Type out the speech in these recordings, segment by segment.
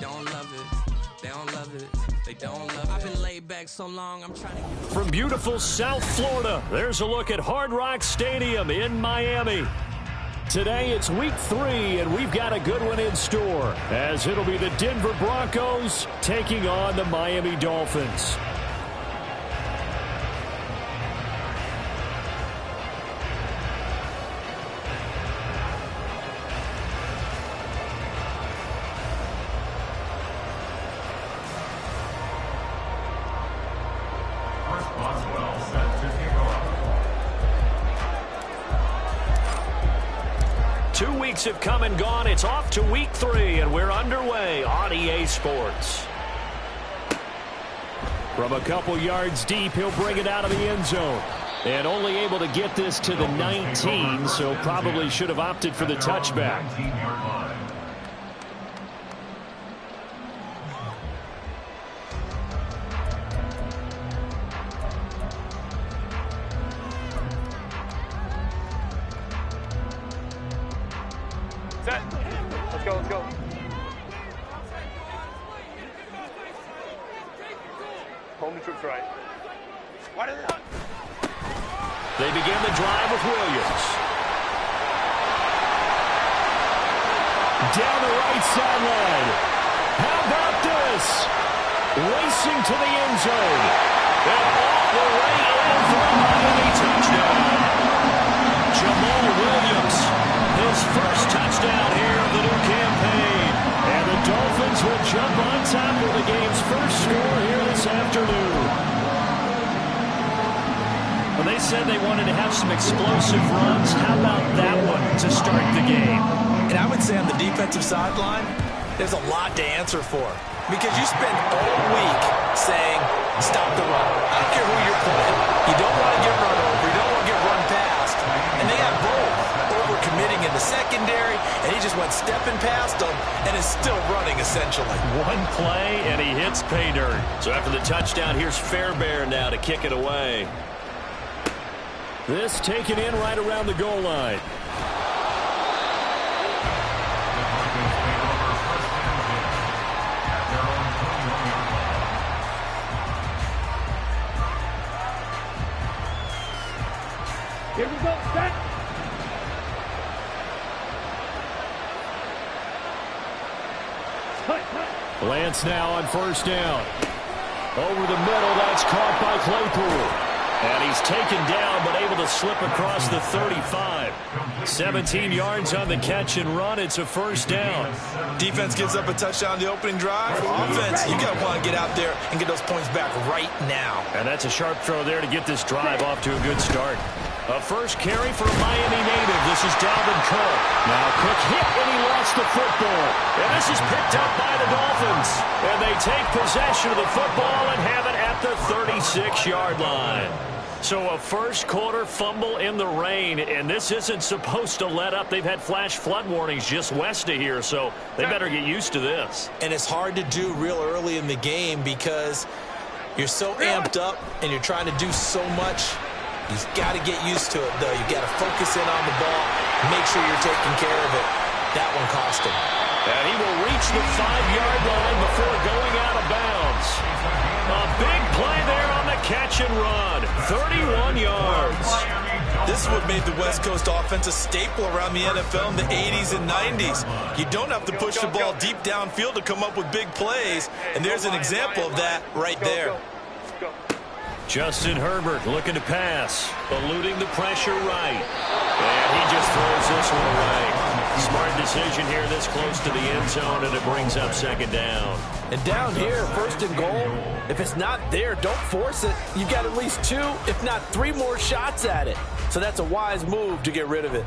don't love it. They don't love it. They don't love it. I've been laid back so long, I'm trying to get... From beautiful South Florida, there's a look at Hard Rock Stadium in Miami. Today it's week 3, and we've got a good one in store, as it'll be the Denver Broncos taking on the Miami Dolphins. Have come and gone. It's off to week 3, and we're underway on EA Sports. From a couple yards deep, he'll bring it out of the end zone. And only able to get this to the 19, so probably should have opted for the touchback. Let's go. Home the troops right. They begin the drive with Williams. Down the right sideline. How about this? Racing to the end zone. And all the way in for a Miami touchdown. Jamal Williams, his first touchdown here of the new campaign. And the Dolphins will jump on top of the game's first score here this afternoon. Well, they said they wanted to have some explosive runs. How about that one to start the game? And I would say on the defensive sideline, there's a lot to answer for. Because you spend all week saying, stop the run. I don't care who you're playing. You don't want to get run over. You don't want to get run past. And they have both. Over-committing in the secondary, and he just went stepping past them and is still running, essentially. One play, and he hits pay dirt. So after the touchdown, here's Fairbairn now to kick it away. This taken in right around the goal line. Here we go, set. Lance now on first down. Over the middle, that's caught by Claypool. And he's taken down, but able to slip across the 35. 17 yards on the catch and run. It's a first down. Defense gives up a touchdown the opening drive. Offense, you got to want to get out there and get those points back right now. And that's a sharp throw there to get this drive off to a good start. A first carry for a Miami native. This is Dalvin Cook. Now Cook hit and he lost the football. And this is picked up by the Dolphins. And they take possession of the football and have it at the 36-yard line. So a first quarter fumble in the rain, and this isn't supposed to let up. They've had flash flood warnings just west of here, so they better get used to this. And it's hard to do real early in the game because you're so amped up and you're trying to do so much. You've got to get used to it, though. You've got to focus in on the ball, make sure you're taking care of it. That one cost him. And he will reach the 5-yard line before going out of bounds. A big play there on the catch and run. 31 yards. This is what made the West Coast offense a staple around the NFL in the 80s and 90s. You don't have to push the ball deep downfield to come up with big plays, and there's an example of that right there. Justin Herbert looking to pass, eluding the pressure right. And he just throws this one away. Smart decision here this close to the end zone, and it brings up second down. And down here, first and goal, if it's not there, don't force it. You've got at least 2, if not 3 more shots at it. So that's a wise move to get rid of it.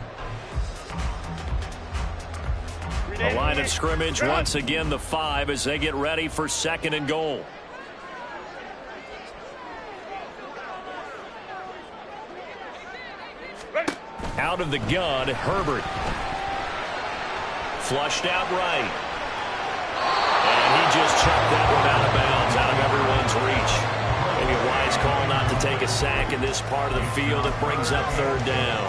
A line of scrimmage, once again the 5 as they get ready for second and goal. Out of the gun, Herbert. Flushed out right. And he just chucked that one out of bounds, out of everyone's reach. Maybe a wise call not to take a sack in this part of the field. It brings up third down.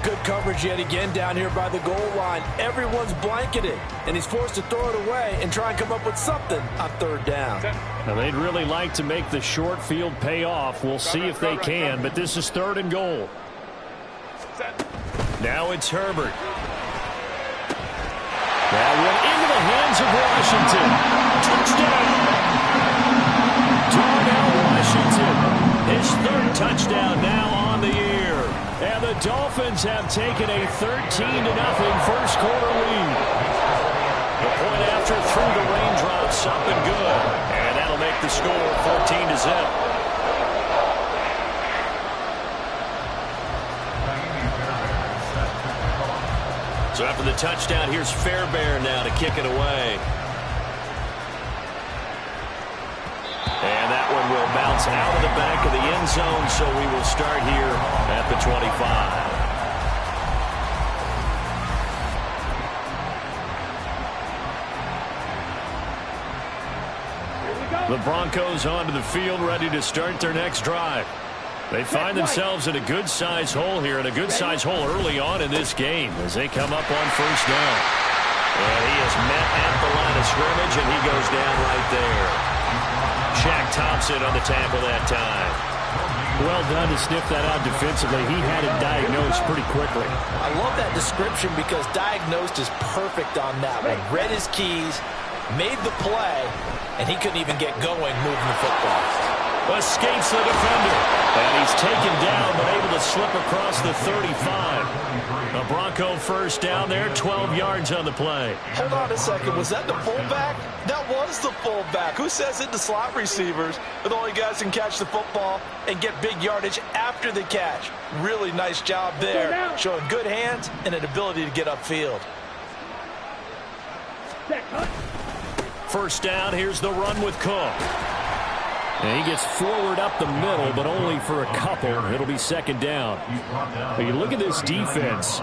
good coverage yet again down here by the goal line. Everyone's blanketed, and he's forced to throw it away and try and come up with something on third down. Now, they'd really like to make the short field pay off. We'll see if they can, but this is 3rd and goal. Now it's Herbert. That went into the hands of Washington. Touchdown! Darnell Washington. His 3rd touchdown now on the year. And the Dolphins have taken a 13-0 first quarter lead. The point after through the raindrops, something good. And that'll make the score 14-0. So after the touchdown, here's Fairbairn now to kick it away. And that one will bounce out of the back of the end zone, so we will start here at the 25. The Broncos onto the field, ready to start their next drive. They find themselves in a good-sized hole here, and a good-sized hole early on in this game as they come up on first down. And he is met at the line of scrimmage, and he goes down right there. Shaq Thompson on the tackle that time. Well done to sniff that out defensively. He had it diagnosed pretty quickly. I love that description because diagnosed is perfect on that one. Read his keys, made the play, and he couldn't even get going moving the football. Escapes the defender. And he's taken down, but able to slip across the 35. A Bronco first down there, 12 yards on the play. Hold on a second. Was that the fullback? That was the fullback. Who says it to slot receivers? But the only guys can catch the football and get big yardage after the catch. Really nice job there. Showing good hands and an ability to get upfield. First down, here's the run with Cook. And he gets forward up the middle, but only for a couple. It'll be second down. But you look at this defense.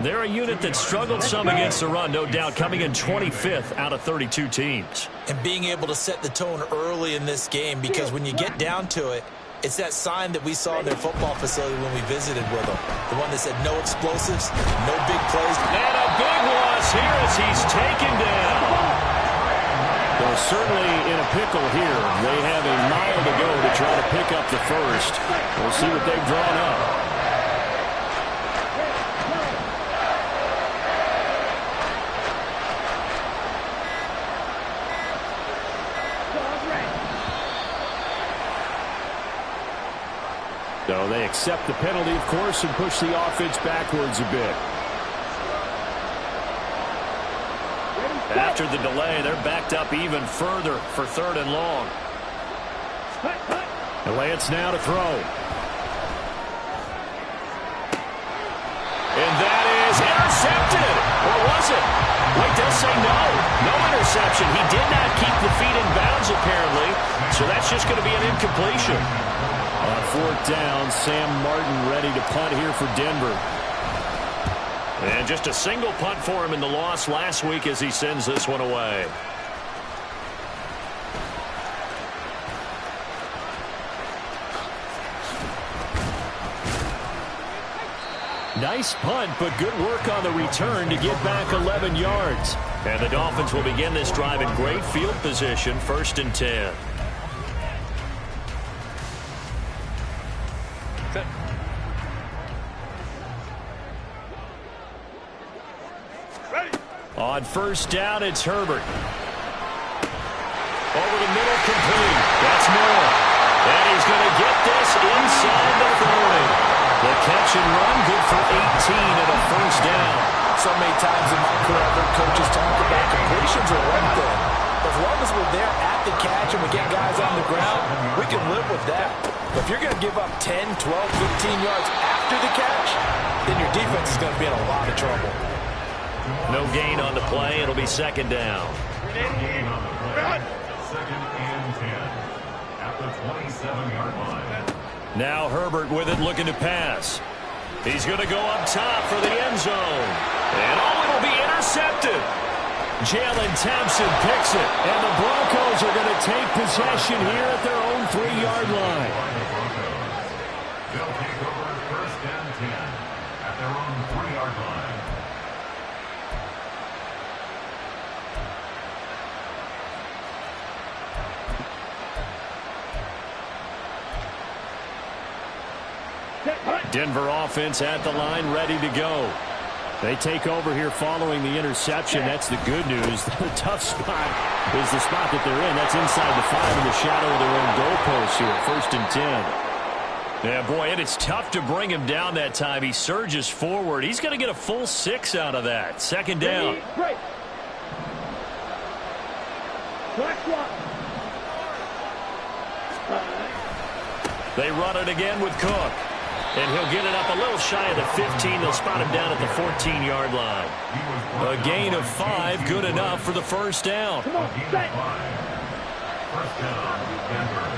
They're a unit that struggled some against the run, no doubt, coming in 25th out of 32 teams. And being able to set the tone early in this game, because when you get down to it, it's that sign that we saw in their football facility when we visited with them. The one that said no explosives, no big plays. And a big loss here as he's taken down. Well, certainly in a pickle here. They have a mile to go to try to pick up the first. We'll see what they've drawn up. So they accept the penalty, of course, and push the offense backwards a bit. After the delay, they're backed up even further for 3rd and long. The Lance now to throw. And that is intercepted. Or was it? Wait, they'll say no. No interception. He did not keep the feet in bounds, apparently. So that's just going to be an incompletion. On 4th down, Sam Martin ready to punt here for Denver. And just a single punt for him in the loss last week as he sends this one away. Nice punt, but good work on the return to get back 11 yards. And the Dolphins will begin this drive in great field position, 1st and 10. On first down, it's Herbert. Over the middle, complete. That's Moore. And he's going to get this inside the 30. The catch and run, good for 18 and a first down. So many times in my career, I've heard coaches talk about completions are one thing. As long as we're there at the catch and we get guys on the ground, we can live with that. But if you're going to give up 10, 12, 15 yards after the catch, then your defense is going to be in a lot of trouble. No gain on the play. It'll be second down. Second and 10 at the 27-yard line. Now Herbert with it, looking to pass. He's going to go up top for the end zone. And it'll be intercepted. Jalen Thompson picks it. And the Broncos are going to take possession here at their own 3-yard line. They'll take over 1st and 10 at their own 3. Denver offense at the line, ready to go. They take over here following the interception. That's the good news. The tough spot is the spot that they're in. That's inside the 5 in the shadow of their own goalpost here. 1st and 10. Yeah, boy, and it's tough to bring him down that time. He surges forward. He's going to get a full 6 out of that. 2nd down. They run it again with Cook. And he'll get it up a little shy of the 15. They'll spot him down at the 14-yard line. A gain of 5, good enough for the 1st down. First down, Denver.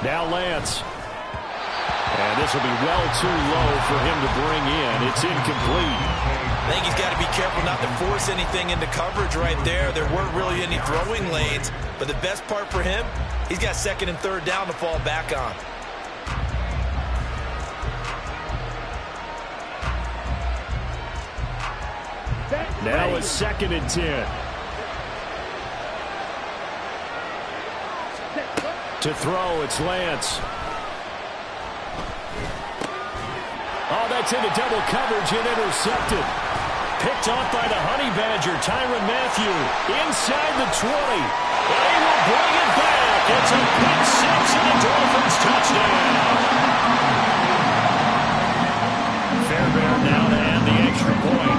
Now Lance. And this will be well too low for him to bring in. It's incomplete. I think he's got to be careful not to force anything into coverage right there. There weren't really any throwing lanes. But the best part for him, he's got 2nd and 3rd down to fall back on. Now it's 2nd and 10. To throw, it's Lance. Oh, that's into double coverage and intercepted. Picked off by the Honey Badger, Tyrann Mathieu, inside the 20. And he will bring it back. It's a pick 6 and a Dolphins touchdown. Fairbairn now to add the extra point.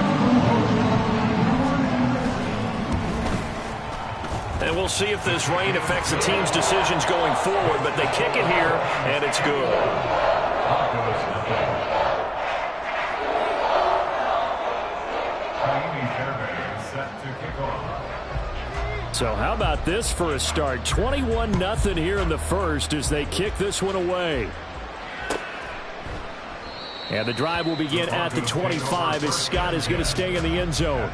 And we'll see if this rain affects the team's decisions going forward, but they kick it here, and it's good. So how about this for a start? 21-0 here in the first as they kick this one away. And the drive will begin at the 25 as Scott is going to stay in the end zone.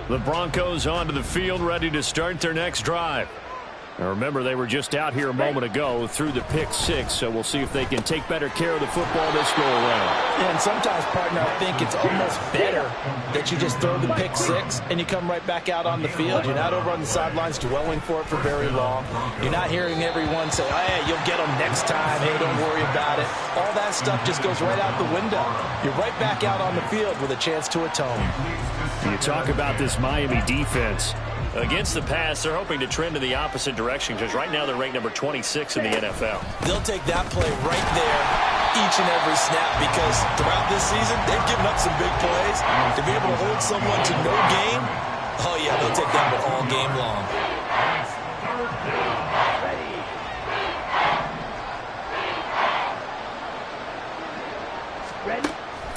The Broncos onto the field, ready to start their next drive. Now remember, they were just out here a moment ago through the pick 6, so we'll see if they can take better care of the football this go around. And sometimes, partner, I think it's almost better that you just throw the pick 6 and you come right back out on the field. You're not over on the sidelines dwelling for it for very long. You're not hearing everyone say, hey, you'll get them next time. Hey, don't worry about it. All that stuff just goes right out the window. You're right back out on the field with a chance to atone. You talk about this Miami defense. Against the pass, they're hoping to trend in the opposite direction because right now they're ranked number 26 in the NFL. They'll take that play right there each and every snap because throughout this season, they've given up some big plays. To be able to hold someone to no gain, oh yeah, they'll take that one all game long.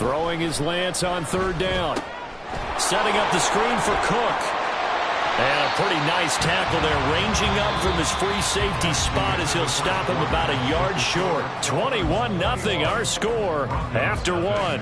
Throwing is Lance on 3rd down. Setting up the screen for Cook. And a pretty nice tackle there, ranging up from his free safety spot as he'll stop him about a yard short. 21-0 our score after 1.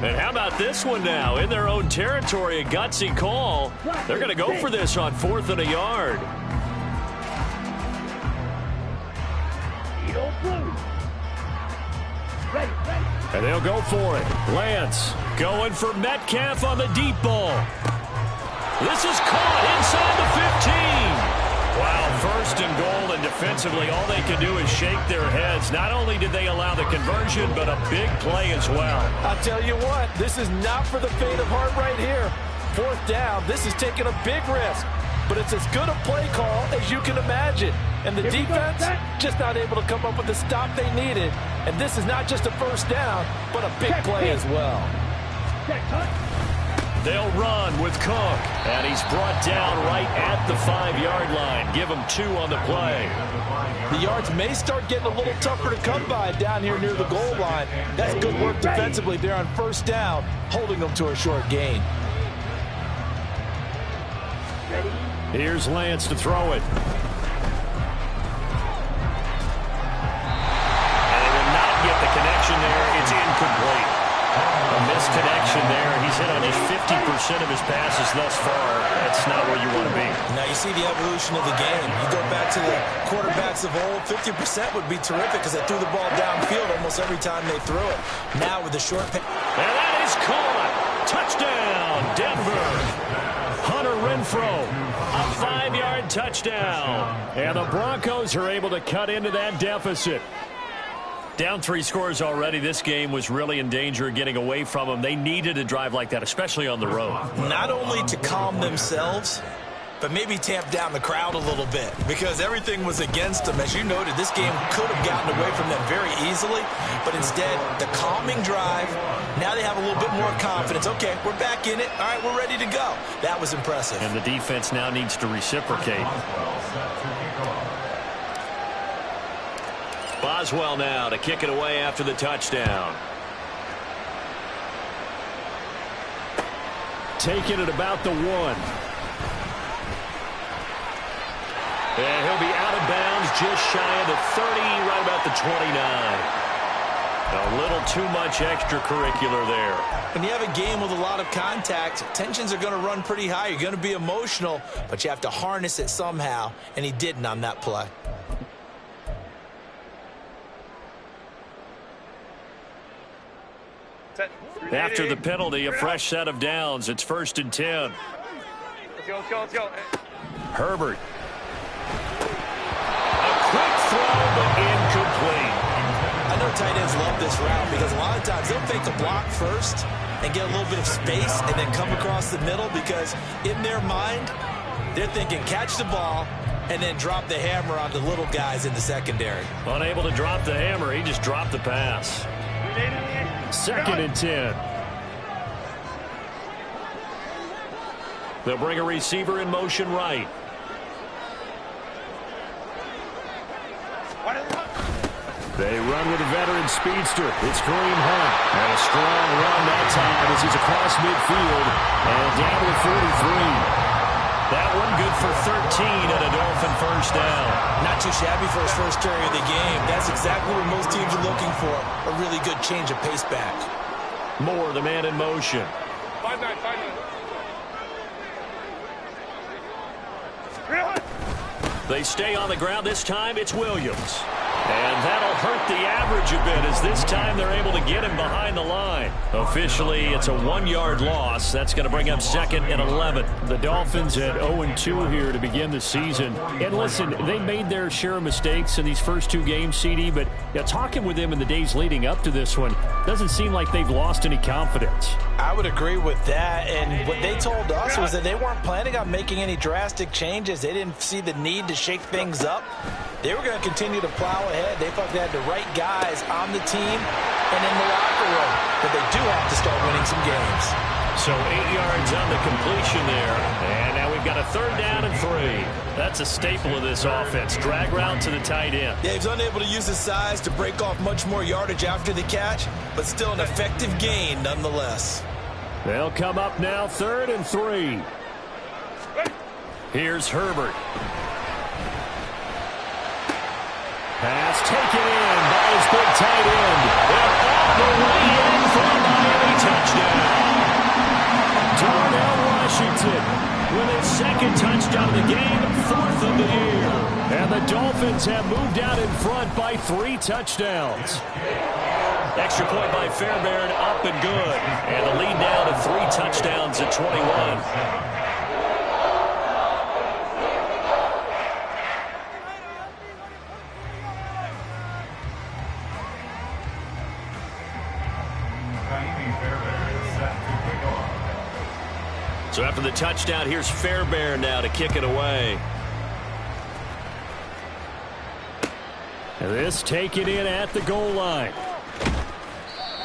And how about this one now? In their own territory, a gutsy call. They're going to go for this on 4th and a yard. And they'll go for it. Lance going for Metcalf on the deep ball. This is caught inside the 15. Wow, 1st and goal, and defensively all they can do is shake their heads. Not only did they allow the conversion, but a big play as well. I'll tell you what, this is not for the faint of heart right here. 4th down, this is taking a big risk. But it's as good a play call as you can imagine. And the defense just not able to come up with the stop they needed. And this is not just a 1st down, but a big play as well. They'll run with Cook. And he's brought down right at the 5-yard line. Give him 2 on the play. The yards may start getting a little tougher to come by down here near the goal line. That's good work defensively there on 1st down, holding them to a short gain. Here's Lance to throw it. And they will not get the connection there. It's incomplete. A misconnection there. He's hit on just 50% of his passes thus far. That's not where you want to be. Now you see the evolution of the game. You go back to the quarterbacks of old, 50% would be terrific because they threw the ball downfield almost every time they threw it. Now with the short pass. And that is caught. Touchdown, Denver. Hunter Renfrow, a 5-yard touchdown. And the Broncos are able to cut into that deficit. Down 3 scores already. This game was really in danger of getting away from them. They needed a drive like that, especially on the road. Not only to calm themselves, but maybe tamp down the crowd a little bit because everything was against them. As you noted, this game could have gotten away from them very easily, but instead, the calming drive, now they have a little bit more confidence. Okay, we're back in it. All right, we're ready to go. That was impressive. And the defense now needs to reciprocate. Boswell now to kick it away after the touchdown. Taking it about the 1. And he'll be out of bounds just shy of the 30, right about the 29. A little too much extracurricular there. When you have a game with a lot of contact, tensions are going to run pretty high. You're going to be emotional, but you have to harness it somehow, and he didn't on that play. After the penalty, a fresh set of downs. It's 1st and 10. Let's go. Herbert. A quick throw, but incomplete. I know tight ends love this route because a lot of times they'll fake a block first and get a little bit of space and then come across the middle because in their mind, they're thinking catch the ball and then drop the hammer on the little guys in the secondary. Unable to drop the hammer, he just dropped the pass. 2nd and 10. They'll bring a receiver in motion right. They run with a veteran speedster. It's Kareem Hunt. And a strong run that time as he's across midfield and down to 43. That one good for 13 and a Dolphin first down. Not too shabby for his first carry of the game. That's exactly what most teams are looking for. A really good change of pace back. Moore, the man in motion. 5-9. They stay on the ground. This time it's Williams. And that'll hurt the average a bit as this time they're able to get him behind the line. Officially, it's a 1-yard loss. That's going to bring up 2nd and 11. The Dolphins at 0-2 here to begin the season. And listen, they made their share of mistakes in these first 2 games, CD, but talking with them in the days leading up to this one, doesn't seem like they've lost any confidence. I would agree with that. And what they told us was that they weren't planning on making any drastic changes. They didn't see the need to shake things up. They were going to continue to plow ahead. They thought they had the right guys on the team and in the locker room. But they do have to start winning some games. So 8 yards on the completion there. And now we've got a 3rd down and 3. That's a staple of this offense. Drag route to the tight end. Yeah, he's unable to use his size to break off much more yardage after the catch, but still an effective gain nonetheless. They'll come up now 3rd and 3. Here's Herbert. Pass taken in by his big tight end. And all the way in for a Miami touchdown. Darnell Washington with his 2nd touchdown of the game, 4th of the year. And the Dolphins have moved out in front by 3 touchdowns. Extra point by Fairbairn, up and good. And the lead now to 3 touchdowns at 21. So after the touchdown, here's Fairbairn now to kick it away. And this taken in at the goal line.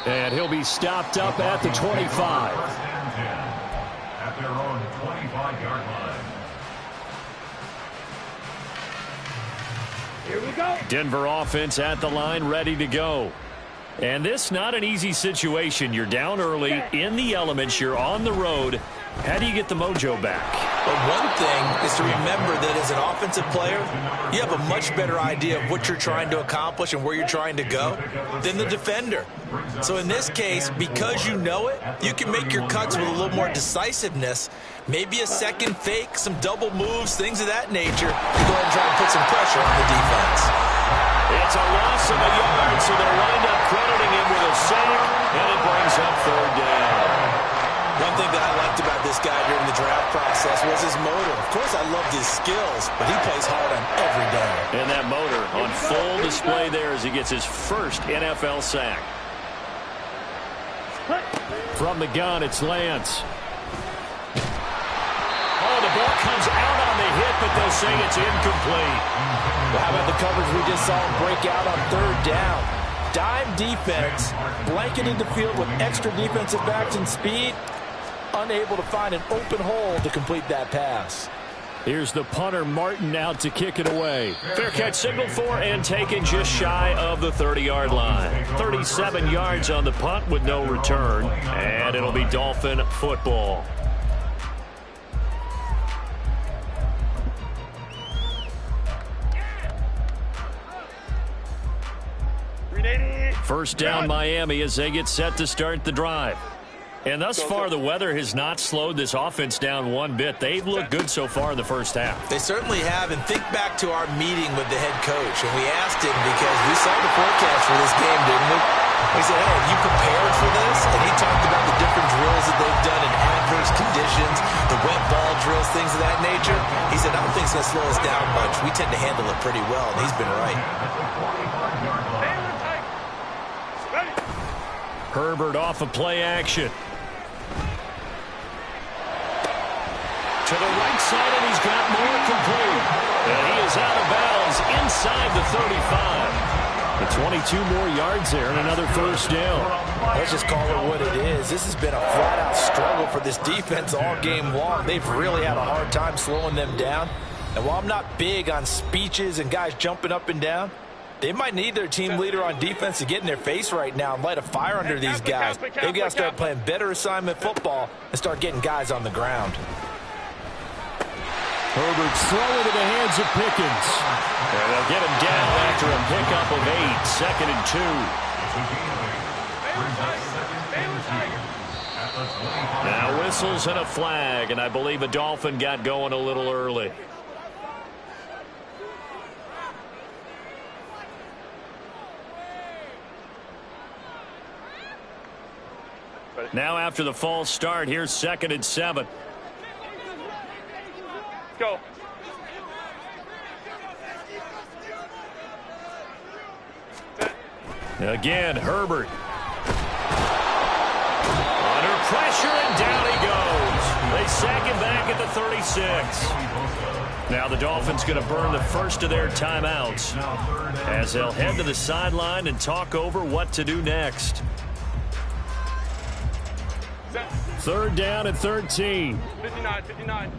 And he'll be stopped up at the 25. At their own 25-yard line. Here we go. Denver offense at the line, ready to go. And this not an easy situation. You're down early, in the elements, you're on the road. How do you get the mojo back? But one thing is to remember that as an offensive player, you have a much better idea of what you're trying to accomplish and where you're trying to go than the defender. So in this case, because you know it, you can make your cuts with a little more decisiveness, maybe a second fake, some double moves, things of that nature, to go ahead and try and put some pressure on the defense. It's a loss of a yard, so they'll wind up crediting him with a sack, and it brings up 3rd down. One thing that I liked about this guy during the draft process was his motor. Of course, I loved his skills, but he plays hard on every down. And that motor on full display there as he gets his first NFL sack. From the gun, it's Lance. Oh, the ball comes out on the hit, but they'll say it's incomplete. Well, how about the coverage we just saw him break out on 3rd down? Dime defense, blanketed the field with extra defensive backs and speed, unable to find an open hole to complete that pass. Here's the punter, Martin, out to kick it away. Fair catch signaled for and taken just shy of the 30-yard line. 37 yards on the punt with no return, and it'll be Dolphin football. First down Miami as they get set to start the drive. And thus far, the weather has not slowed this offense down one bit. They've looked good so far in the first half. They certainly have, and think back to our meeting with the head coach, and we asked him because we saw the forecast for this game, didn't we? We said, hey, have you prepared for this? And he talked about the different drills that they've done in adverse conditions, the wet ball drills, things of that nature. He said, I don't think it's going to slow us down much. We tend to handle it pretty well, and he's been right. Herbert off of play action. To the right side, and he's got more complete. And he is out of bounds inside the 35. The 22 more yards there and another first down. Let's just call it what it is. This has been a flat-out struggle for this defense all game long. They've really had a hard time slowing them down. And while I'm not big on speeches and guys jumping up and down, they might need their team leader on defense to get in their face right now and light a fire under these guys. They've got to start playing better assignment football and start getting guys on the ground. Herbert throw into the hands of Pickens. And they'll get him down after a pickup of 8. 2nd and 2. Now whistles and a flag, and I believe a Dolphin got going a little early. Now after the false start, here's 2nd and 7. Go. Again, Herbert. Under pressure, and down he goes. They sack him back at the 36. Now the Dolphins going to burn the first of their timeouts as they'll head to the sideline and talk over what to do next. 3rd down and 13. 59.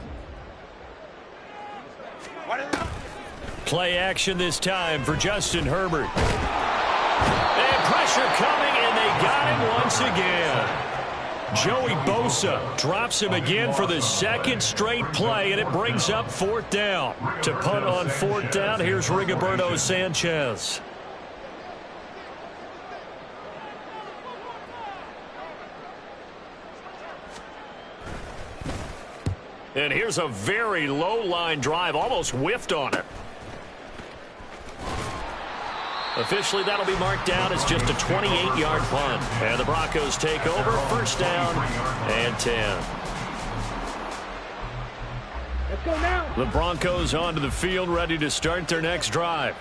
Play action this time for Justin Herbert. And pressure coming, and they got him once again. Joey Bosa drops him again for the 2nd straight play, and it brings up 4th down. To punt on 4th down, here's Rigoberto Sanchez. And here's a very low-line drive, almost whiffed on it. Officially, that'll be marked down as just a 28-yard punt. And the Broncos take over, 1st down and 10. Let's go now. The Broncos onto the field, ready to start their next drive.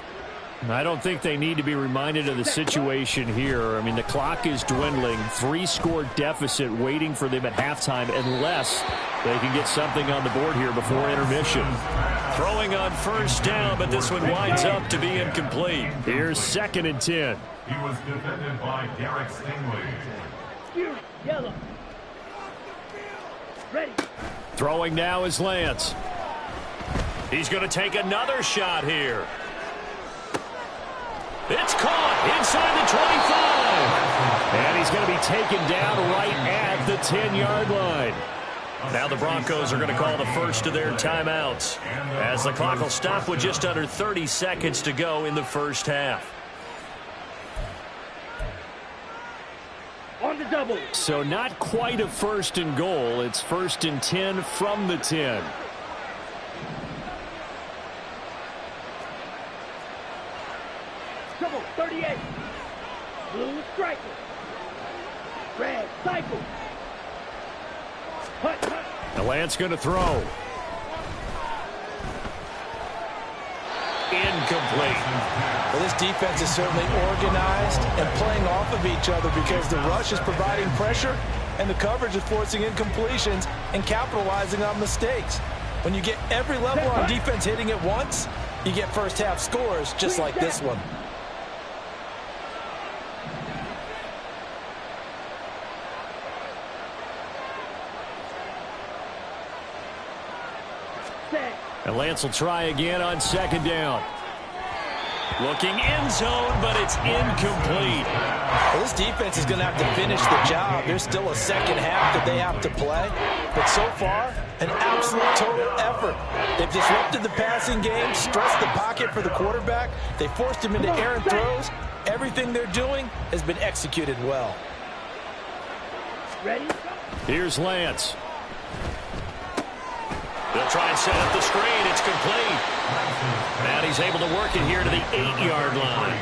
I don't think they need to be reminded of the situation here. I mean, the clock is dwindling. 3-score deficit waiting for them at halftime unless they can get something on the board here before intermission. Throwing on 1st down, but this one winds up to be incomplete. Here's 2nd and 10. He was defended by Derek Stingley. Yellow. Ready. Throwing now is Lance. He's going to take another shot here. It's caught inside the 25. And he's going to be taken down right at the 10-yard line. Now the Broncos are going to call the first of their timeouts as the clock will stop with just under 30 seconds to go in the first half. On the double. So not quite a first and goal. It's first and 10 from the 10. Double, 38. Blue striker. Red cycle. Hut, hut. The Lance going to throw. Incomplete. Well, this defense is certainly organized and playing off of each other because the rush is providing pressure and the coverage is forcing incompletions and capitalizing on mistakes. When you get every level on defense hitting at once, you get first half scores just like this one. And Lance will try again on second down. Looking end zone, but it's incomplete. Well, this defense is going to have to finish the job. There's still a second half that they have to play. But so far, an absolute total effort. They've disrupted the passing game, stressed the pocket for the quarterback. They forced him into errant throws. Everything they're doing has been executed well. Ready? Here's Lance. They'll try and set up the screen. It's complete. And he's able to work it here to the 8-yard line.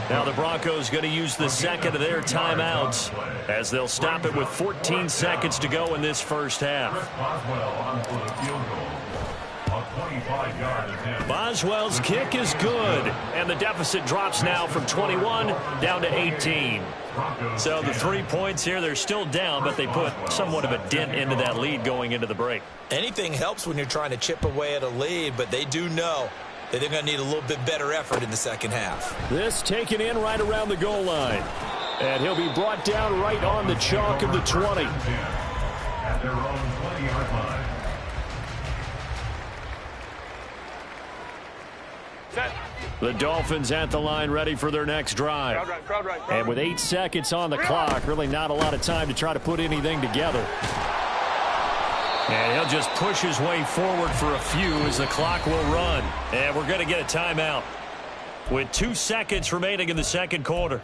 Now the Broncos going to use the second of their timeouts as they'll stop it with 14 seconds to go in this first half. Boswell's kick is good, and the deficit drops now from 21 down to 18. So the 3 points here, they're still down, but they put somewhat of a dent into that lead going into the break. Anything helps when you're trying to chip away at a lead, but they do know that they're going to need a little bit better effort in the second half. This taken in right around the goal line. And he'll be brought down right on the chalk of the 20. At their own 20-yard line. Set. The Dolphins at the line ready for their next drive. Crowd right. And with 8 seconds on the clock, really not a lot of time to try to put anything together. And he'll just push his way forward for a few as the clock will run. And we're going to get a timeout with 2 seconds remaining in the second quarter.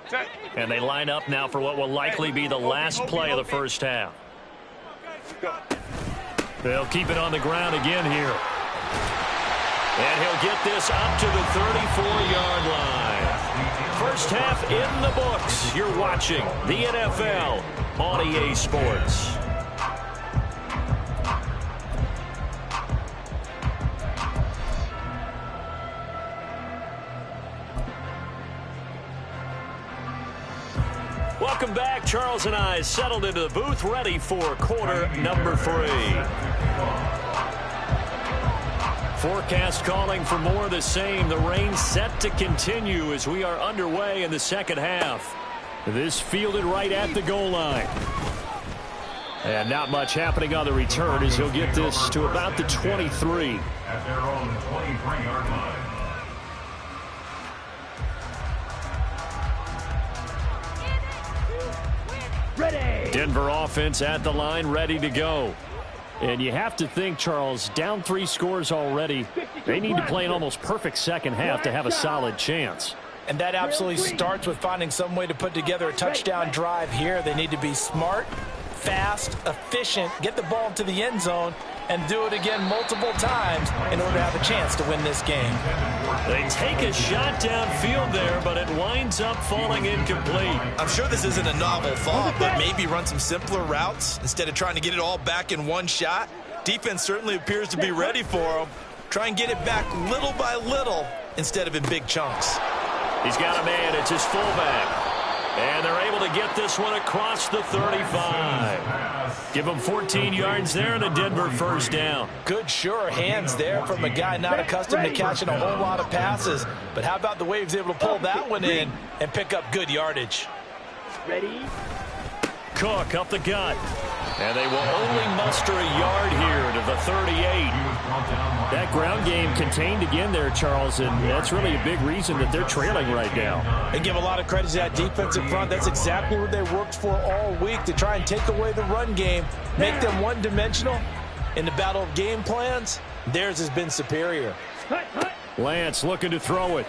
Set. And they line up now for what will likely be the last play of the first half. They'll keep it on the ground again here. And he'll get this up to the 34-yard line. First half in the books. You're watching the NFL on EA Sports. Welcome back. Charles and I settled into the booth, ready for quarter number 3. Forecast calling for more of the same. The rain set to continue as we are underway in the second half. This fielded right at the goal line. And not much happening on the return as he'll get this to about the 23. At their own 23-yard line. Ready. Denver offense at the line, ready to go. And you have to think, Charles, down 3 scores already. They need to play an almost perfect second half to have a solid chance. And that absolutely starts with finding some way to put together a touchdown drive here. They need to be smart, fast, efficient, get the ball to the end zone, and do it again multiple times in order to have a chance to win this game. They take a shot downfield there, but it winds up falling incomplete. I'm sure this isn't a novel thought, but maybe run some simpler routes instead of trying to get it all back in one shot. Defense certainly appears to be ready for them. Try and get it back little by little instead of in big chunks. He's got a man. It's his fullback. And they're able to get this one across the 35. Give them 14 yards there and a Denver first down. Good, sure hands there from a guy not accustomed to catching a whole lot of passes. But how about the way he was able to pull that one in and pick up good yardage? Ready. Cook up the gut. And they will only muster a yard here to the 38. That ground game contained again there, Charles, and that's really a big reason that they're trailing right now. They give a lot of credit to that defensive front. That's exactly what they worked for all week, to try and take away the run game, make them one-dimensional. In the battle of game plans, theirs has been superior. Lance looking to throw it.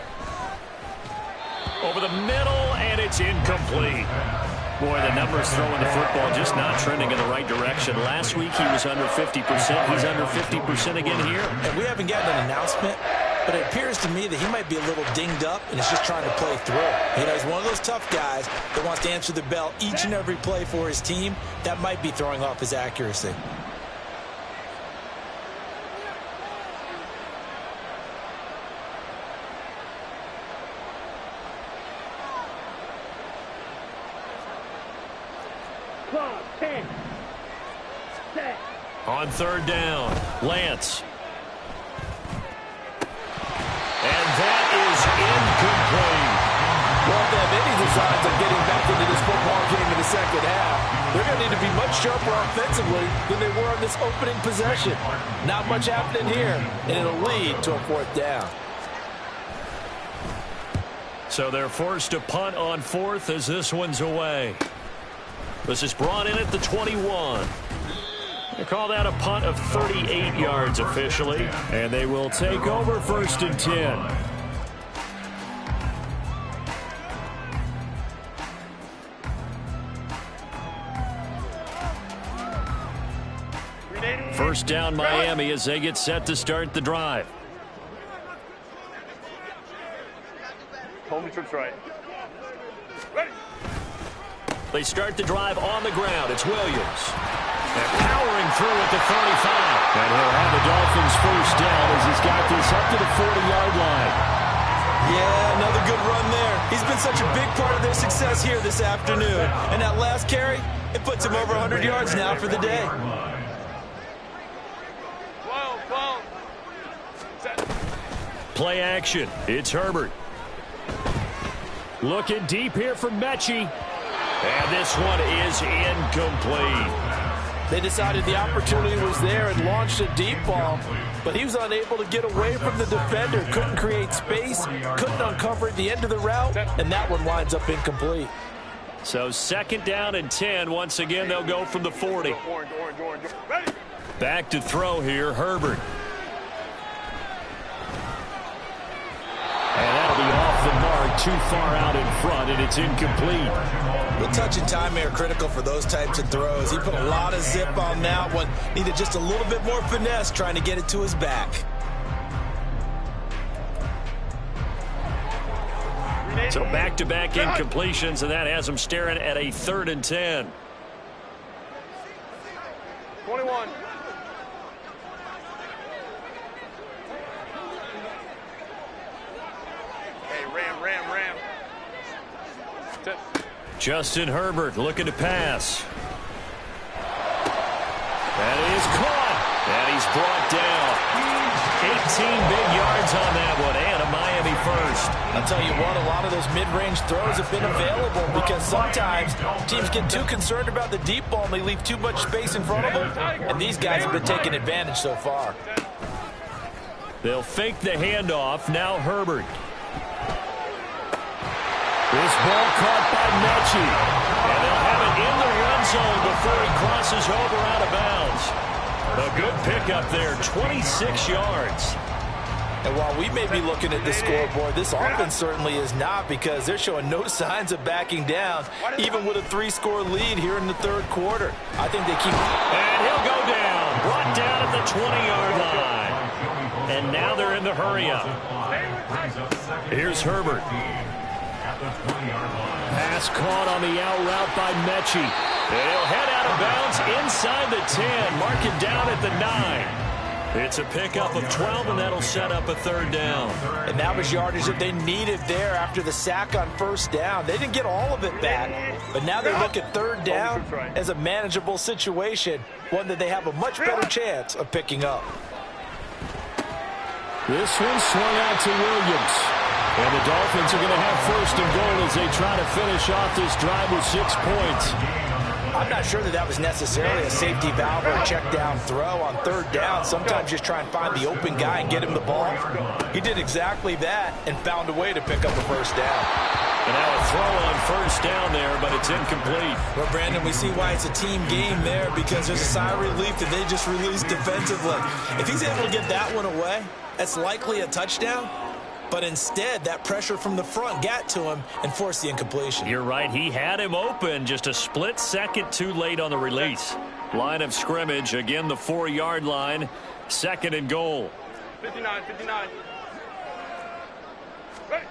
Over the middle, and it's incomplete. Boy, the numbers throwing the football just not trending in the right direction. Last week he was under 50%. He's under 50% again here. And we haven't gotten an announcement, but it appears to me that he might be a little dinged up and is just trying to play through. You know, he's one of those tough guys that wants to answer the bell each and every play for his team. That might be throwing off his accuracy. Clock, 10. Set. On third down, Lance. And that is incomplete. Well, if they have any designs of getting back into this football game in the second half, they're going to need to be much sharper offensively than they were on this opening possession. Not much happening here, and it'll lead to a fourth down. So they're forced to punt on fourth as this one's away. This is brought in at the 21. They call that a punt of 38 yards officially. And they will take over 1st and 10. First down Miami as they get set to start the drive. Home trips right. Ready. They start the drive on the ground. It's Williams. They're powering through at the 35. And he'll have the Dolphins first down as he's got this up to the 40-yard line. Yeah, another good run there. He's been such a big part of their success here this afternoon. And that last carry, it puts him over 100 yards now for the day. 12. Set. Play action. It's Herbert. Looking deep here for Mechie. And this one is incomplete. They decided the opportunity was there and launched a deep ball, but he was unable to get away from the defender, couldn't create space, couldn't uncover at the end of the route, and that one winds up incomplete. So 2nd down and 10. Once again, they'll go from the 40. Orange. Ready. Back to throw here, Herbert. And that'll be off the mark, too far out in front, and it's incomplete. The touch and time are critical for those types of throws. He put a lot of zip on that one. Needed just a little bit more finesse trying to get it to his back. So back-to-back incompletions, and that has them staring at a 3rd and 10. 21. Hey, ram. Set. Justin Herbert looking to pass. That is caught. And he's brought down. 18 big yards on that one, and a Miami first. I'll tell you what, a lot of those mid-range throws have been available because sometimes teams get too concerned about the deep ball and they leave too much space in front of them, and these guys have been taking advantage so far. They'll fake the handoff. Now Herbert. This ball caught by Mechie. And they'll have it in the run zone before he crosses over out of bounds. A good pickup there, 26 yards. And while we may be looking at the scoreboard, this offense certainly is not, because they're showing no signs of backing down, even with a 3-score lead here in the 3rd quarter. I think they keep... And he'll go down. Brought down at the 20-yard line. And now they're in the hurry-up. Here's Herbert. Pass caught on the out route by Mechie. And he'll head out of bounds inside the 10. Mark it down at the 9. It's a pickup of 12, and that'll set up a 3rd down. And that was yardage that they needed there after the sack on 1st down. They didn't get all of it back, but now they look at 3rd down as a manageable situation, one that they have a much better chance of picking up. This one swung out to Williams. And the Dolphins are going to have 1st and goal as they try to finish off this drive with 6 points. I'm not sure that was necessarily a safety valve or a check down throw on third down. Sometimes just try and find the open guy and get him the ball. He did exactly that and found a way to pick up a first down. And now a throw on first down there, but it's incomplete. Well, Brandon, we see why it's a team game there, because there's a sigh of relief that they just released defensively. If he's able to get that one away, that's likely a touchdown. But instead, that pressure from the front got to him and forced the incompletion. You're right. He had him open, just a split second too late on the release. Line of scrimmage, again the 4-yard line, 2nd and goal. 59. Ready.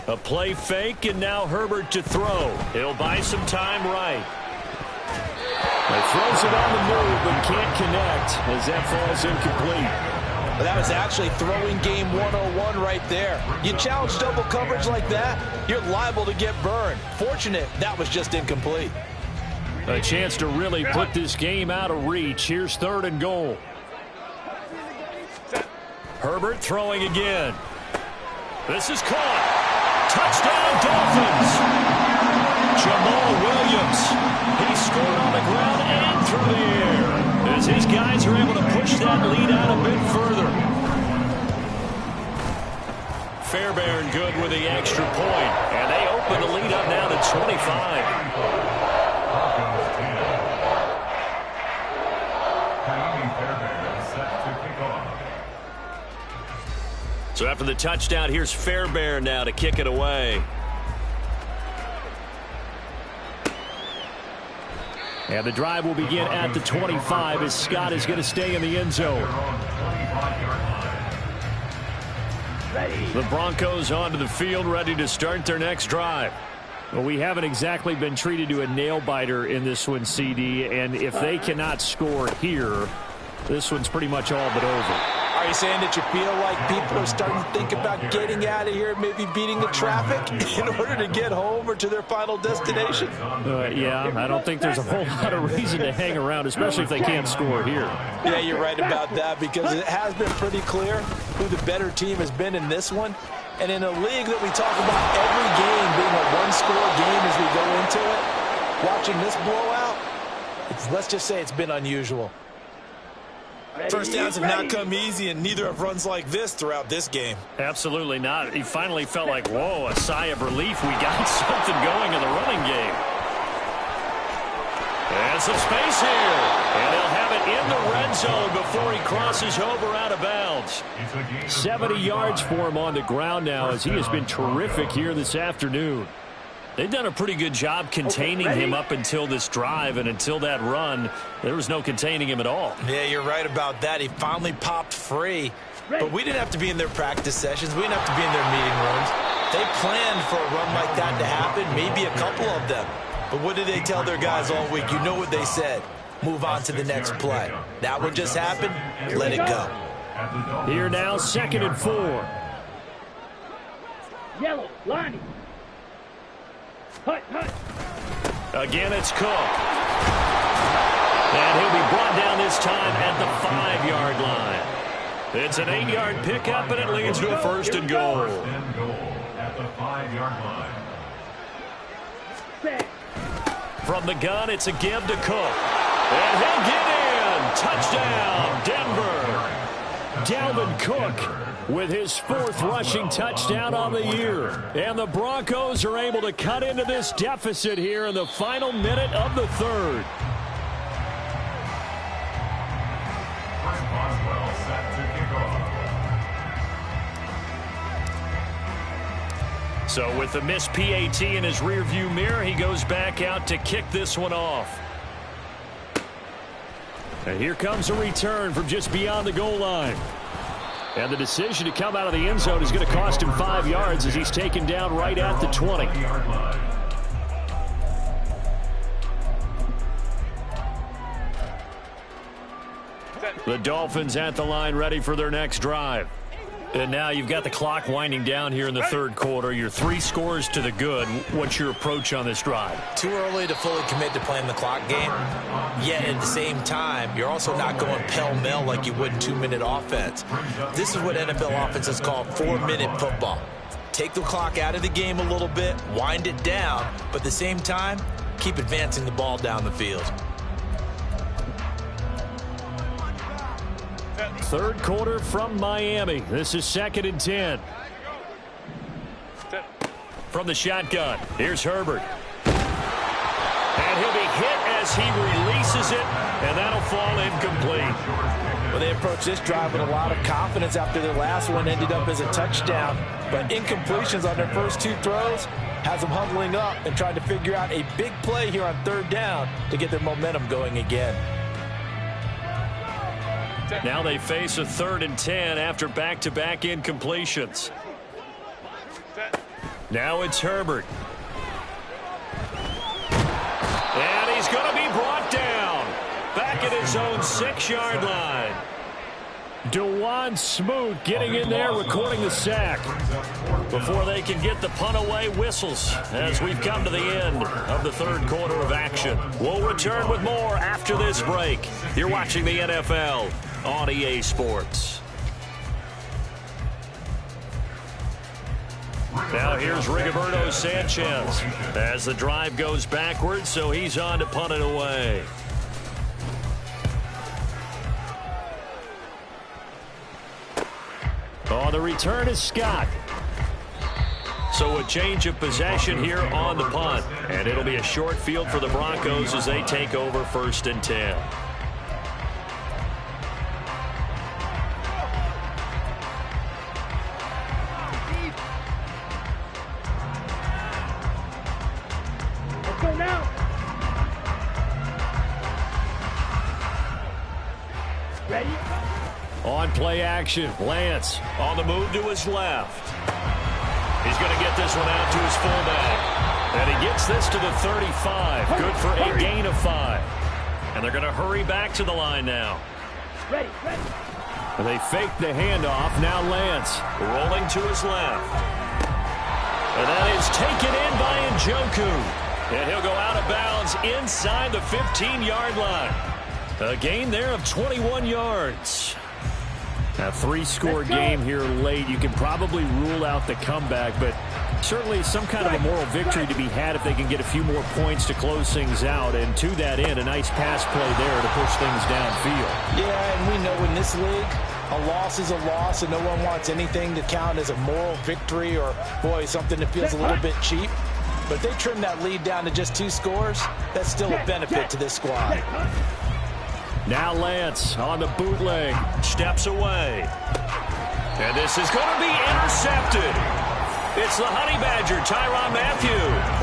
A play fake, and now Herbert to throw. He'll buy some time right. He throws it on the move, but can't connect as that falls incomplete. Well, that was actually throwing game 101 right there. You challenge double coverage like that, you're liable to get burned. Fortunate, that was just incomplete. A chance to really put this game out of reach. Here's 3rd and goal. Herbert throwing again. This is caught. Touchdown, Dolphins. Jamal Williams. He scored on the ground and through the air, as his guys are able to push that lead out a bit further. Fairbairn good with the extra point, and they open the lead up now to 25. So after the touchdown, here's Fairbairn now to kick it away. And the drive will begin at the 25 as Scott is going to stay in the end zone. The Broncos onto the field, ready to start their next drive. Well, we haven't exactly been treated to a nail-biter in this one, CD, and if they cannot score here, this one's pretty much all but over. Are you saying that you feel like people are starting to think about getting out of here, maybe beating the traffic in order to get home or to their final destination? Yeah, I don't think there's a whole lot of reason to hang around, especially if they can't score here. Yeah, you're right about that, because it has been pretty clear who the better team has been in this one. And in a league that we talk about every game being a one-score game as we go into it, watching this blowout, let's just say it's been unusual. First downs have not come easy, and neither have runs like this throughout this game. Absolutely not. He finally felt like, whoa, a sigh of relief. We got something going in the running game. And some space here. And they'll have it in the red zone before he crosses over out of bounds. 70 yards for him on the ground now, as he has been terrific here this afternoon. They've done a pretty good job containing him up until this drive, and until that run, there was no containing him at all. Yeah, you're right about that. He finally popped free, but we didn't have to be in their practice sessions. We didn't have to be in their meeting rooms. They planned for a run like that to happen, maybe a couple of them. But what did they tell their guys all week? You know what they said. Move on to the next play. That one just happened. Let it go. Here now, 2nd and 4. Yellow, Lonnie. Hut. Again, it's Cook. And he'll be brought down this time at the 5-yard line. It's an 8-yard pickup, and it leads to a 1st and goal. At the 5-yard line. Set. From the gun, it's a give to Cook. And he'll get in. Touchdown, Denver. Dalvin Cook with his 4th rushing touchdown on the year. And the Broncos are able to cut into this deficit here in the final minute of the 3rd. Chris Boswell set to kick off. So with the missed PAT in his rearview mirror, he goes back out to kick this one off. And here comes a return from just beyond the goal line. And the decision to come out of the end zone is going to cost him 5 yards as he's taken down right at the 20. The Dolphins at the line, ready for their next drive. And now you've got the clock winding down here in the 3rd quarter. You're 3 scores to the good. What's your approach on this drive? Too early to fully commit to playing the clock game. Yet at the same time, you're also not going pell-mell like you would in 2-minute offense. This is what NFL offenses call 4-minute football. Take the clock out of the game a little bit, wind it down, but at the same time, keep advancing the ball down the field. Third quarter from Miami. This is 2nd and 10. From the shotgun, here's Herbert. And he'll be hit as he releases it, and that'll fall incomplete. Well, they approached this drive with a lot of confidence after their last one ended up as a touchdown. But incompletions on their first 2 throws has them huddling up and trying to figure out a big play here on 3rd down to get their momentum going again. Now they face a 3rd and 10 after back-to-back incompletions. Now it's Herbert. And he's going to be brought down. Back at his own 6-yard line. DeJuan Smoot getting in there, recording the sack. Before they can get the punt away, whistles as we've come to the end of the 3rd quarter of action. We'll return with more after this break. You're watching the NFL on EA Sports. Now here's Rigoberto Sanchez as the drive goes backwards, so he's on to punt it away. On the return is Scott. So a change of possession here on the punt, and it'll be a short field for the Broncos as they take over 1st and 10. On play action, Lance on the move to his left. He's going to get this one out to his fullback. And he gets this to the 35. Good for a gain of 5. And they're going to hurry back to the line now. Ready. And they fake the handoff. Now Lance rolling to his left. And that is taken in by Njoku. And he'll go out of bounds inside the 15-yard line. A gain there of 21 yards. A 3-score game here late. You can probably rule out the comeback, but certainly some kind of a moral victory to be had if they can get a few more points to close things out. And to that end, a nice pass play there to push things downfield. Yeah, and we know in this league, a loss is a loss, and no one wants anything to count as a moral victory or, boy, something that feels a little bit cheap. But if they trim that lead down to just 2 scores, that's still a benefit to this squad. Now Lance on the bootleg, steps away. And this is going to be intercepted. It's the Honey Badger, Tyrann Mathieu.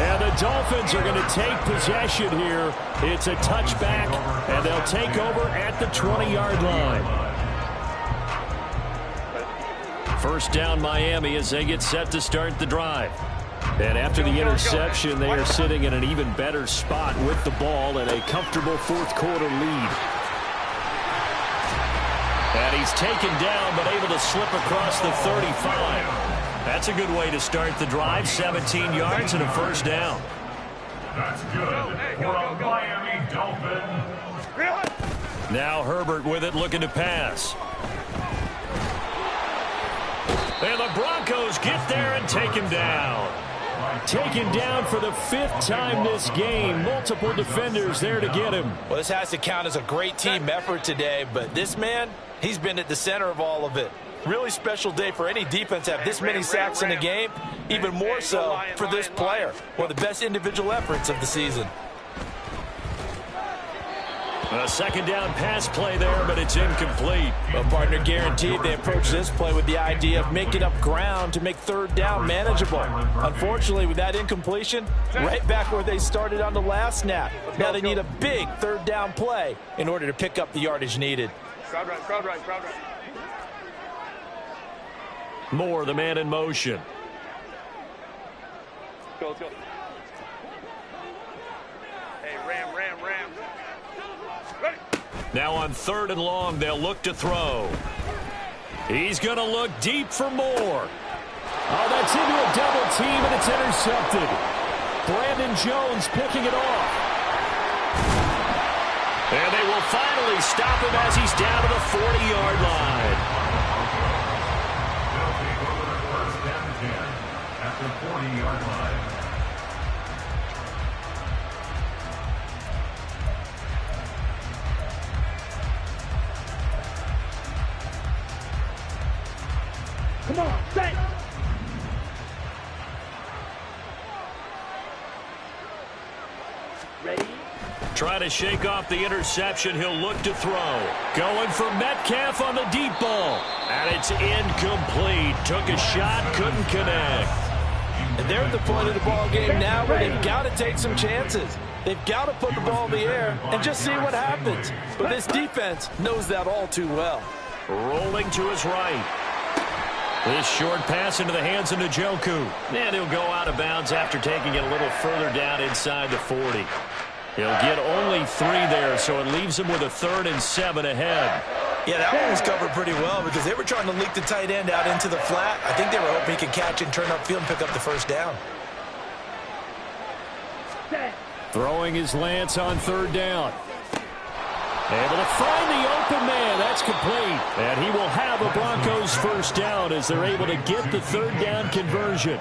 And the Dolphins are going to take possession here. It's a touchback, and they'll take over at the 20-yard line. 1st down Miami as they get set to start the drive. And after the interception, they are sitting in an even better spot with the ball and a comfortable 4th quarter lead. And he's taken down, but able to slip across the 35. That's a good way to start the drive. 17 yards and a 1st down. That's good for a Miami Dolphin. Now Herbert with it, looking to pass. And the Broncos get there and take him down. Taken down for the 5th time this game. Multiple defenders there to get him. Well, this has to count as a great team effort today, but this man, he's been at the center of all of it. Really special day for any defense to have this many sacks in a game, even more so for this player. One of the best individual efforts of the season. A 2nd down pass play there, but it's incomplete. Well, partner, guaranteed they approach this play with the idea of making up ground to make 3rd down manageable. Unfortunately, with that incompletion, right back where they started on the last snap. Now they need a big 3rd down play in order to pick up the yardage needed. Crowd right. Moore, the man in motion. Let's go. Hey, Ram. Ready. Now on 3rd and long, they'll look to throw. He's going to look deep for Moore. Oh, that's into a double team, and it's intercepted. Brandon Jones picking it off. And they will finally stop him as he's down to the 40-yard line. They'll take over 1st and 10 at the 40-yard line. Come on, set. Ready? Trying to shake off the interception. He'll look to throw. Going for Metcalf on the deep ball. And it's incomplete. Took a shot, couldn't connect. And they're at the point of the ball game now where they've got to take some chances. They've got to put the ball in the air and just see what happens. But this defense knows that all too well. Rolling to his right. This short pass into the hands of Njoku. And he'll go out of bounds after taking it a little further down inside the 40. He'll get only 3 there, so it leaves him with a 3rd and 7 ahead. Yeah, that one was covered pretty well because they were trying to leak the tight end out into the flat. I think they were hoping he could catch and turn upfield and pick up the first down. Throwing his Lance on 3rd down. Able to find the open man. That's complete. And he will have a Broncos first down as they're able to get the 3rd down conversion.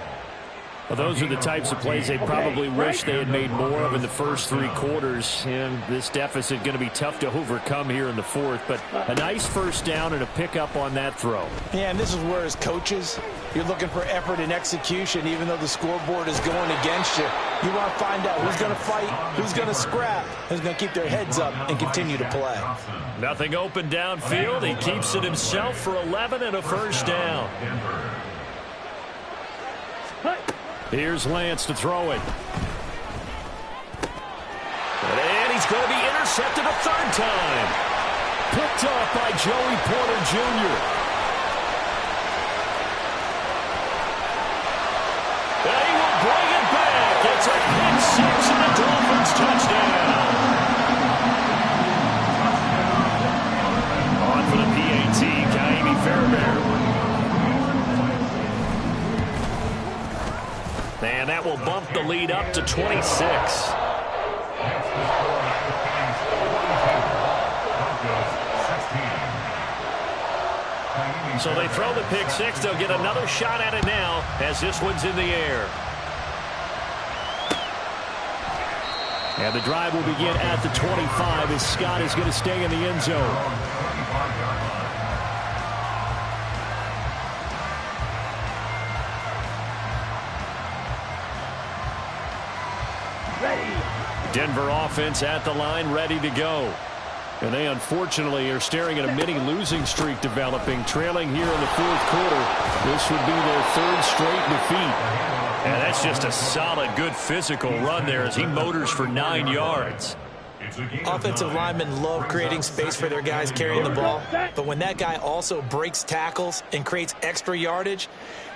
Well, those are the types of plays they probably wish they had made more of in the first 3 quarters. And this deficit going to be tough to overcome here in the 4th. But a nice first down and a pickup on that throw. Yeah, and this is where as coaches, you're looking for effort and execution. Even though the scoreboard is going against you, you want to find out who's going to fight, who's going to scrap, who's going to keep their heads up and continue to play. Nothing open downfield. He keeps it himself for 11 and a first down. Here's Lance to throw it. And he's going to be intercepted a 3rd time. Picked off by Joey Porter Jr. And he will bring it back. It's a pick 6 and a Dolphins touchdown. On for the PAT, Ka'imi Fairbairn. And that will bump the lead up to 26. So they throw the pick 6. They'll get another shot at it now as this one's in the air. And the drive will begin at the 25 as Scott is going to stay in the end zone. Denver offense at the line, ready to go. And they unfortunately are staring at a mini losing streak developing, trailing here in the 4th quarter. This would be their 3rd straight defeat. And that's just a solid, good physical run there as he motors for 9 yards. Offensive linemen love creating space for their guys carrying the ball, but when that guy also breaks tackles and creates extra yardage,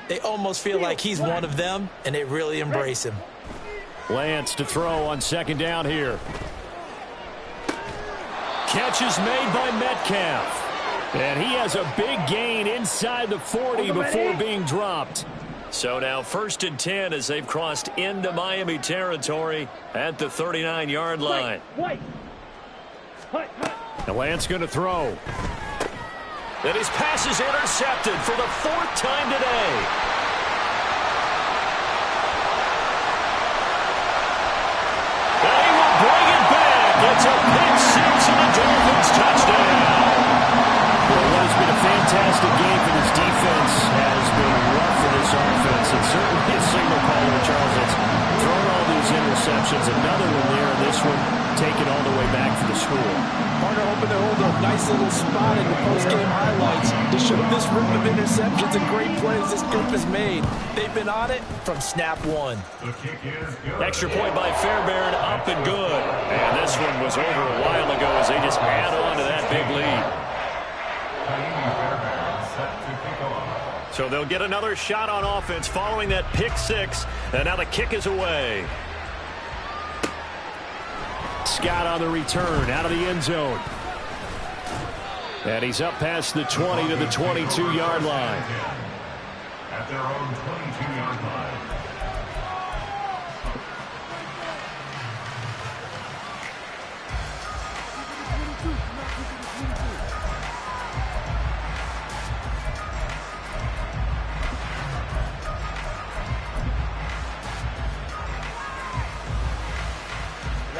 they almost feel like he's one of them, and they really embrace him. Lance to throw on 2nd down here. Catch is made by Metcalf. And he has a big gain inside the 40 before being dropped. So now 1st and 10 as they've crossed into Miami territory at the 39-yard line. And Lance going to throw. And his pass is intercepted for the 4th time today. It's a pick 6 and a Dolphins touchdown. Well, what has been a fantastic game for this defense has been rough for this offense. And certainly a signal caller, Charles, that's thrown all these interceptions. Another one there, and this one taken all the way back for the score. Partner hoping to hold a nice little spot in the post-game highlights to show this rip of interceptions and great plays this group has made. They've been on it from snap 1. Extra point by Fairbairn, up and good. And this one was over a while ago as they just add on to that big lead. So they'll get another shot on offense following that pick 6. And now the kick is away. Scott on the return out of the end zone. And he's up past the 20 to the 22-yard line. At their own 22-yard line.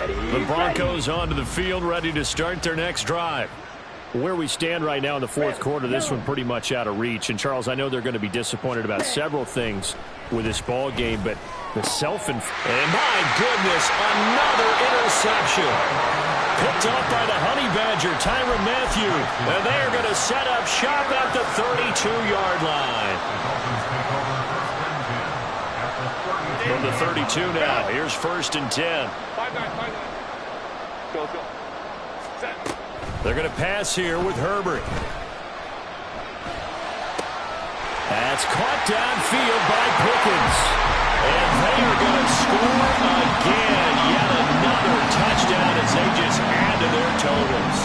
The Broncos onto the field, ready to start their next drive. Where we stand right now in the fourth quarter, this one pretty much out of reach. And, Charles, I know they're going to be disappointed about several things with this ball game, but the and my goodness, another interception. Picked up by the Honey Badger, Tyrann Mathieu. And they are going to set up shop at the 32-yard line. From the 32 now, here's 1st and 10. 5-9. Go. Set. They're going to pass here with Herbert. That's caught downfield by Pickens. And they are going to score again. Yet another touchdown as they just add to their totals.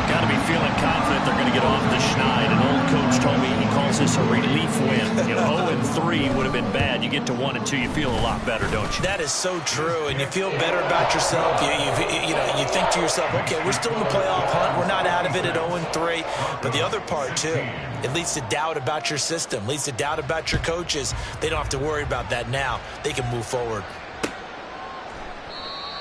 Got to be feeling confident they're going to get off the schneid. An old coach told me he calls this a relief win. 0-3 would have been bad. You get to 1-2, you feel a lot better, don't you? That is so true, and you feel better about yourself. You think to yourself, okay, we're still in the playoff hunt. We're not out of it at 0-3. But the other part, too, it leads to doubt about your system, leads to doubt about your coaches. They don't have to worry about that now. They can move forward.